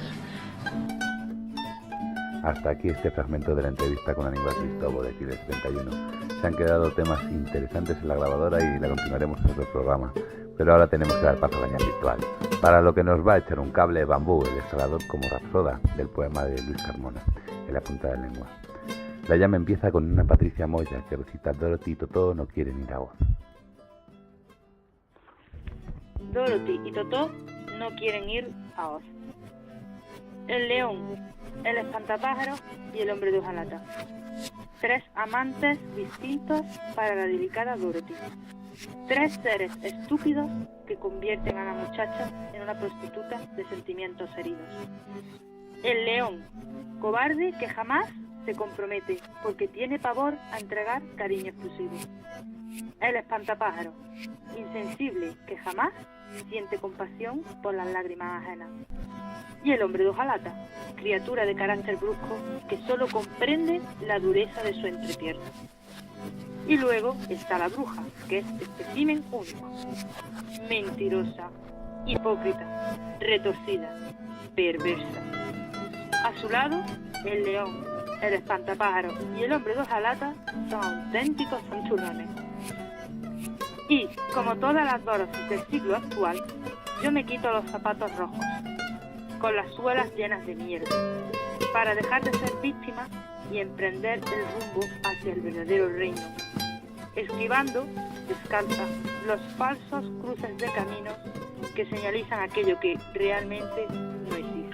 Hasta aquí este fragmento de la entrevista con Aníbal Cristóbal de Aquiles 71. Se han quedado temas interesantes en la grabadora y la continuaremos en otro programa. Pero ahora tenemos que dar paso a la ñam virtual, para lo que nos va a echar un cable de bambú, el escalador como Rapsoda, del poema de Luis Carmona, en la punta de la lengua. La llama empieza con una Patricia Moya que recita Dorothy y Totó no quieren ir a Oz. Dorothy y Totó no quieren ir a Oz. El león, el espantapájaros y el hombre de hojalata. 3 amantes distintos para la delicada Dorothy. 3 seres estúpidos que convierten a la muchacha en una prostituta de sentimientos heridos. El león, cobarde que jamás se compromete porque tiene pavor a entregar cariño exclusivo. El espantapájaro, insensible que jamás siente compasión por las lágrimas ajenas. Y el hombre de hojalata, criatura de carácter brusco que solo comprende la dureza de su entrepierna. Y luego está la bruja, que es espécimen único. Mentirosa, hipócrita, retorcida, perversa. A su lado, el león, el espantapájaro y el hombre de hojalata son auténticos santurrones. Y, como todas las Dorothy del siglo actual, yo me quito los zapatos rojos, con las suelas llenas de mierda, para dejar de ser víctima y emprender el rumbo hacia el verdadero reino, esquivando, descalza, los falsos cruces de caminos que señalizan aquello que realmente no existe.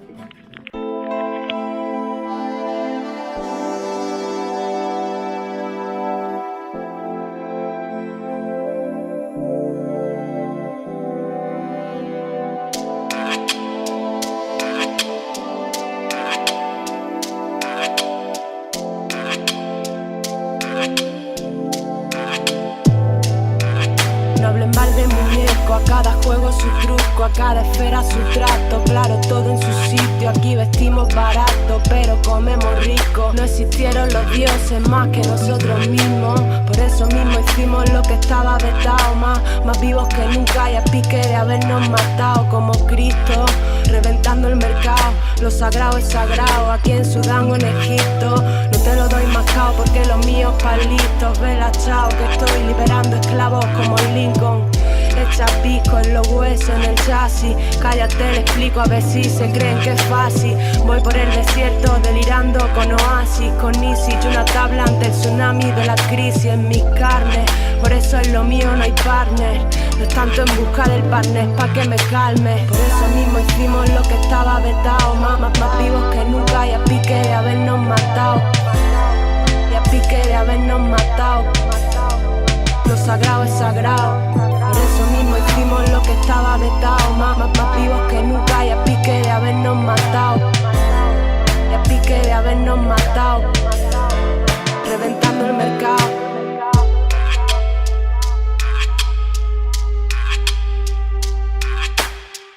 A cada juego su truco, a cada esfera su trato. Claro, todo en su sitio, aquí vestimos barato, pero comemos rico. No existieron los dioses más que nosotros mismos, por eso mismo hicimos lo que estaba vetado. Más vivos que nunca y a pique de habernos matado. Como Cristo, reventando el mercado. Lo sagrado es sagrado, aquí en Sudán o en Egipto. No te lo doy mascado porque los míos palitos. Vela chao, que estoy liberando esclavos como Lincoln. Echa pico en los huesos, en el chasis. Cállate, le explico a ver si se creen que es fácil. Voy por el desierto delirando con oasis, con Isis y una tabla ante el tsunami de la crisis en mis carnes. Por eso en lo mío no hay partner. No es tanto en busca del partner pa' que me calme. Por eso mismo hicimos lo que estaba vetado. Más vivos que nunca y a pique de habernos matado. Y a pique de habernos matado. Lo sagrado es sagrado. Por eso mismo hicimos lo que estaba vetado. Más vivos que nunca y a pique de habernos matado. Y a pique de habernos matado. Reventando el mercado.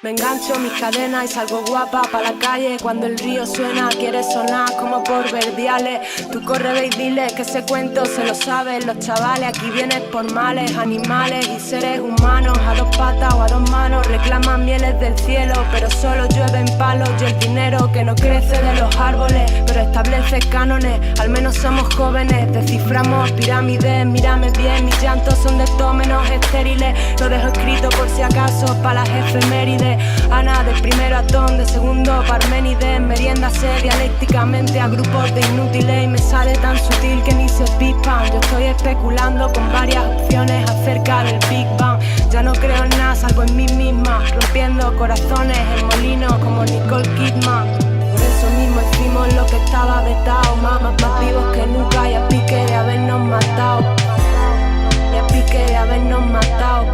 Vengan plancho mis cadenas y salgo guapa pa' la calle. Cuando el río suena, quiere sonar como por verdiales. Tú corre, ve y dile que ese cuento se lo saben los chavales. Aquí vienes por males, animales y seres humanos. A dos patas o a dos manos reclaman mieles del cielo, pero solo llueven palos y el dinero que no crece de los árboles, pero establece cánones. Al menos somos jóvenes, desciframos pirámides. Mírame bien, mis llantos son de todo menos estériles. Lo dejo escrito por si acaso pa' las efemérides. Ana de primero Atón, de segundo Parménides. Meriéndase dialécticamente a grupos de inútiles y me sale tan sutil que ni se pispan. Yo estoy especulando con varias opciones acerca del Big Bang. Ya no creo en nada salvo en mí misma, rompiendo corazones en molinos como Nicole Kidman. Por eso mismo hicimos lo que estaba vetado, más vivos que nunca y a pique de habernos matado. Y a pique de habernos matado.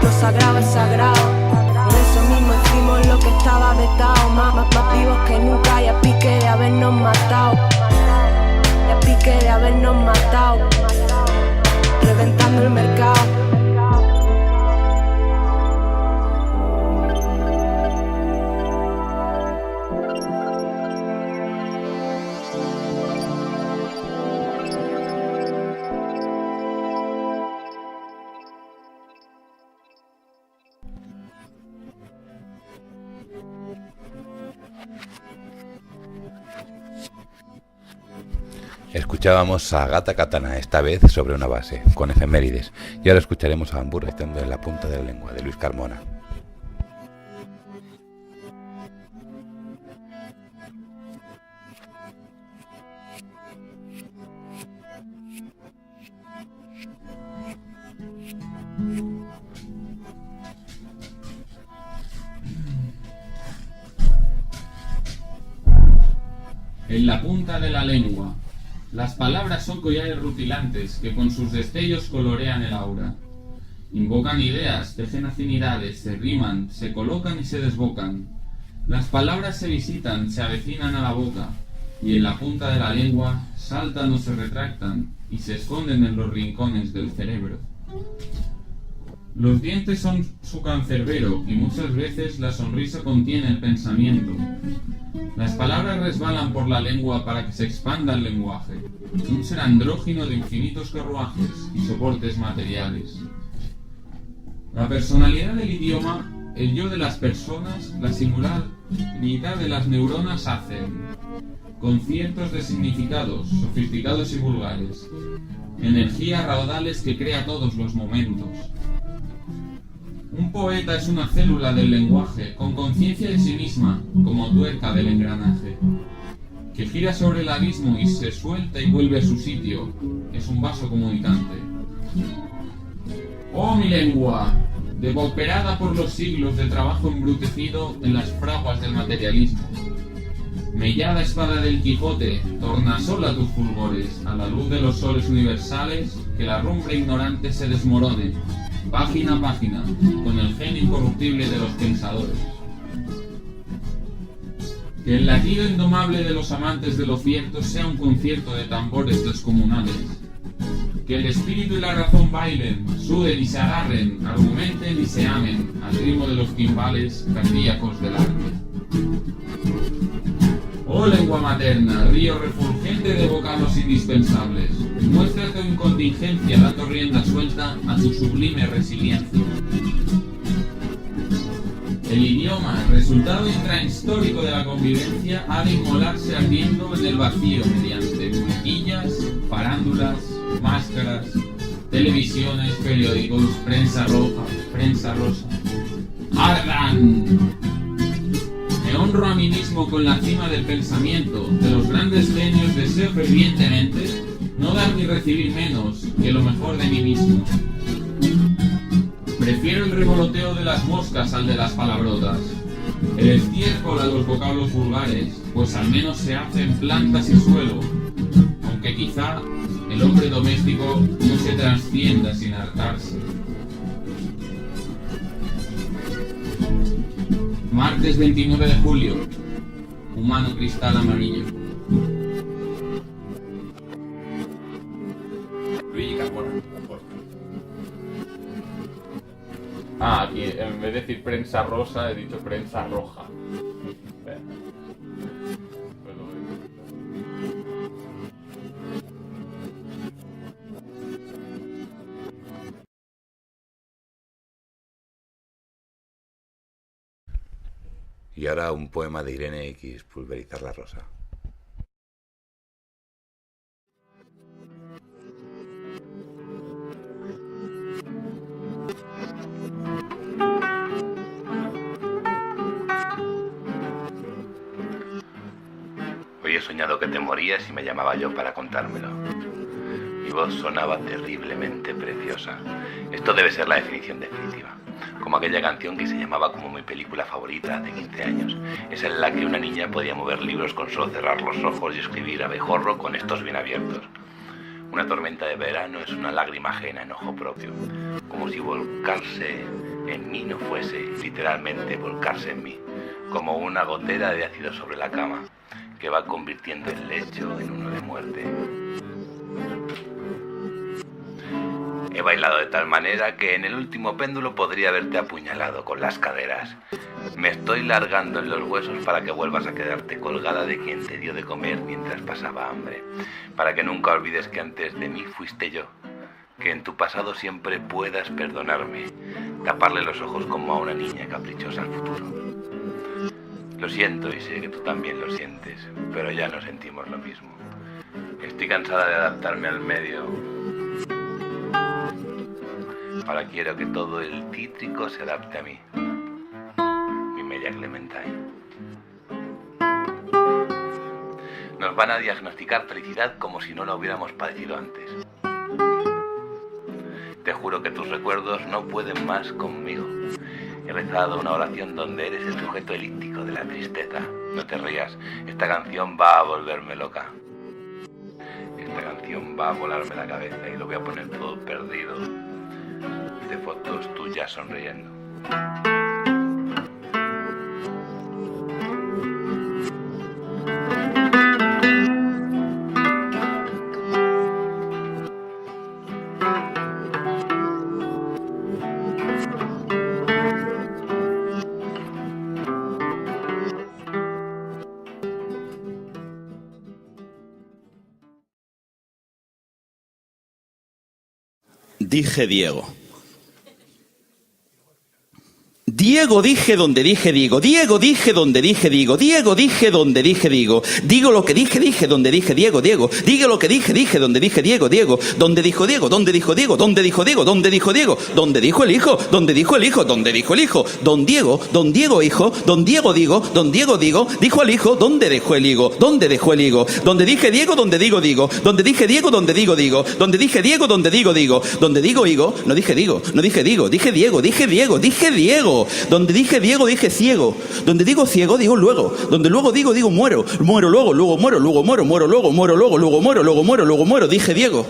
Lo sagrado es sagrado. Por eso mismo hicimos lo que estaba vetado, más vivos que nunca y a pique de habernos matado. Y a pique de habernos matado. Reventando el mercado. Escuchábamos a Gata Katana, esta vez sobre una base, con efemérides, y ahora escucharemos a Hamburgo estando en la punta de la lengua, de Luis Carmona. En la punta de la lengua. Las palabras son collares rutilantes que con sus destellos colorean el aura. Invocan ideas, tejen afinidades, se riman, se colocan y se desbocan. Las palabras se visitan, se avecinan a la boca, y en la punta de la lengua saltan o se retractan y se esconden en los rincones del cerebro. Los dientes son su cancerbero y muchas veces la sonrisa contiene el pensamiento. Las palabras resbalan por la lengua para que se expanda el lenguaje, un ser andrógino de infinitos carruajes y soportes materiales. La personalidad del idioma, el yo de las personas, la singularidad de las neuronas hacen conciertos de significados, sofisticados y vulgares, energía raudales que crea todos los momentos. Un poeta es una célula del lenguaje, con conciencia de sí misma, como tuerca del engranaje, que gira sobre el abismo y se suelta y vuelve a su sitio. Es un vaso comunicante. ¡Oh, mi lengua! Depauperada por los siglos de trabajo embrutecido en las fraguas del materialismo. Mellada espada del Quijote, tornasol a tus fulgores, a la luz de los soles universales, que la rumbre ignorante se desmorone, página a página, con el genio incorruptible de los pensadores. Que el latido indomable de los amantes de lo cierto sea un concierto de tambores descomunales. Que el espíritu y la razón bailen, suden y se agarren, argumenten y se amen, al ritmo de los timbales cardíacos del arte. Oh lengua materna, río refulgente de vocablos indispensables, muestra tu incontingencia dando rienda suelta a tu sublime resiliencia. El idioma, resultado intrahistórico de la convivencia, ha de inmolarse ardiendo en el vacío mediante muletillas, farándulas, máscaras, televisiones, periódicos, prensa roja, prensa rosa. ¡Ardan! Me honro a mí mismo con la cima del pensamiento, de los grandes genios deseo fervientemente no dar ni recibir menos que lo mejor de mí mismo. Prefiero el revoloteo de las moscas al de las palabrotas, el estiércol a los vocablos vulgares, pues al menos se hacen plantas y suelo, aunque quizá el hombre doméstico no se trascienda sin hartarse. Martes 29 de julio, humano cristal amarillo. Luigi Carmona, Ah, aquí en vez de decir prensa rosa he dicho prensa roja. Ven. Pues lo voy a intentar. Y ahora un poema de Irene X, Pulverizar la rosa. Hoy he soñado que te morías y me llamaba yo para contármelo. Mi voz sonaba terriblemente preciosa. Esto debe ser la definición definitiva. Como aquella canción que se llamaba como mi película favorita hace 15 años. Esa en la que una niña podía mover libros con solo cerrar los ojos y escribir abejorro con estos bien abiertos. Una tormenta de verano es una lágrima ajena en ojo propio. Como si volcarse en mí no fuese, literalmente volcarse en mí. Como una gotera de ácido sobre la cama, que va convirtiendo el lecho en uno de muerte. He bailado de tal manera que en el último péndulo podría haberte apuñalado con las caderas. Me estoy largando en los huesos para que vuelvas a quedarte colgada de quien te dio de comer mientras pasaba hambre. Para que nunca olvides que antes de mí fuiste yo. Que en tu pasado siempre puedas perdonarme. Taparle los ojos como a una niña caprichosa al futuro. Lo siento y sé que tú también lo sientes, pero ya no sentimos lo mismo. Estoy cansada de adaptarme al medio. Ahora quiero que todo el cítrico se adapte a mí. Mi media Clementine. Nos van a diagnosticar felicidad como si no la hubiéramos padecido antes. Te juro que tus recuerdos no pueden más conmigo. He rezado una oración donde eres el sujeto elíptico de la tristeza. No te rías, esta canción va a volverme loca. Esta canción va a volarme la cabeza y lo voy a poner todo perdido. De fotos tuyas sonriendo. Dije Diego. Diego dije donde dije digo, Diego dije donde dije digo, Diego dije donde dije digo, digo lo que dije donde dije Diego, Diego, digo lo que dije donde dije Diego, Diego, donde dijo Diego, donde dijo Diego, donde dijo Diego, donde dijo Diego, donde dijo el hijo, donde dijo el hijo, donde dijo el hijo, don Diego hijo, don Diego digo, dijo al hijo, donde dejó el higo, donde dejó el higo, donde dije Diego, donde digo, donde dije Diego, donde digo, donde dije Diego, donde digo, donde digo higo, no dije digo, dije Diego, dije Diego. Donde dije Diego, dije ciego. Donde digo ciego, digo luego. Donde luego digo muero. Muero luego, luego muero, luego muero, muero luego, muero luego, luego muero, luego muero, luego muero. Dije Diego.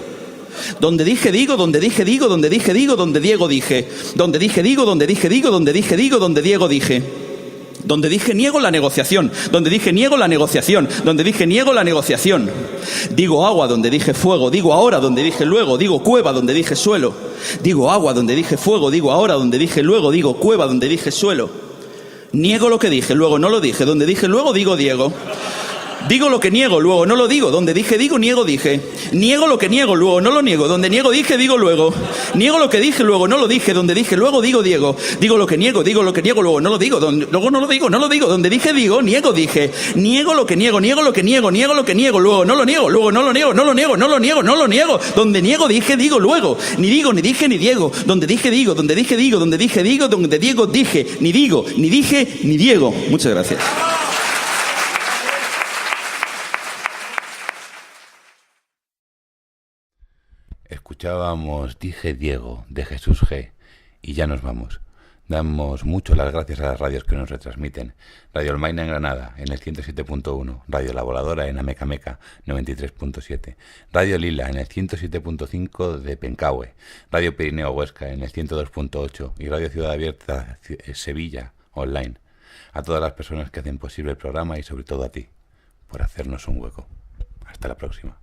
Donde dije digo, donde dije digo, donde dije digo, donde Diego dije. Donde dije digo, donde dije digo, donde dije digo, donde Diego dije. Donde dije niego la negociación, donde dije niego la negociación, donde dije niego la negociación. Digo agua donde dije fuego, digo ahora donde dije luego, digo cueva donde dije suelo. Digo agua donde dije fuego, digo ahora donde dije luego, digo cueva donde dije suelo. Niego lo que dije, luego no lo dije, donde dije luego digo Diego. Digo lo que niego, luego no lo digo, donde dije digo, niego dije. Niego lo que niego, luego no lo niego, donde niego dije, digo luego. Niego lo que dije, luego no lo dije, donde dije luego digo Diego. Digo lo que niego, luego no lo digo, luego no lo digo, donde dije digo, niego dije. Niego lo que niego, luego no lo niego, luego no lo niego, donde niego dije, digo luego. Ni digo, ni dije, ni Diego, donde dije digo, donde dije digo, donde dije digo, donde Diego dije, ni digo, ni dije, ni Diego. Muchas gracias. Escuchábamos Dije Diego de Jesús G. Y ya nos vamos. Damos mucho las gracias a las radios que nos retransmiten. Radio Almaina en Granada en el 107.1, Radio La Voladora en Amecameca 93.7, Radio Lila en el 107.5 de Pencahue, Radio Pirineo Huesca en el 102.8 y Radio Ciudad Abierta Sevilla online. A todas las personas que hacen posible el programa y sobre todo a ti, por hacernos un hueco. Hasta la próxima.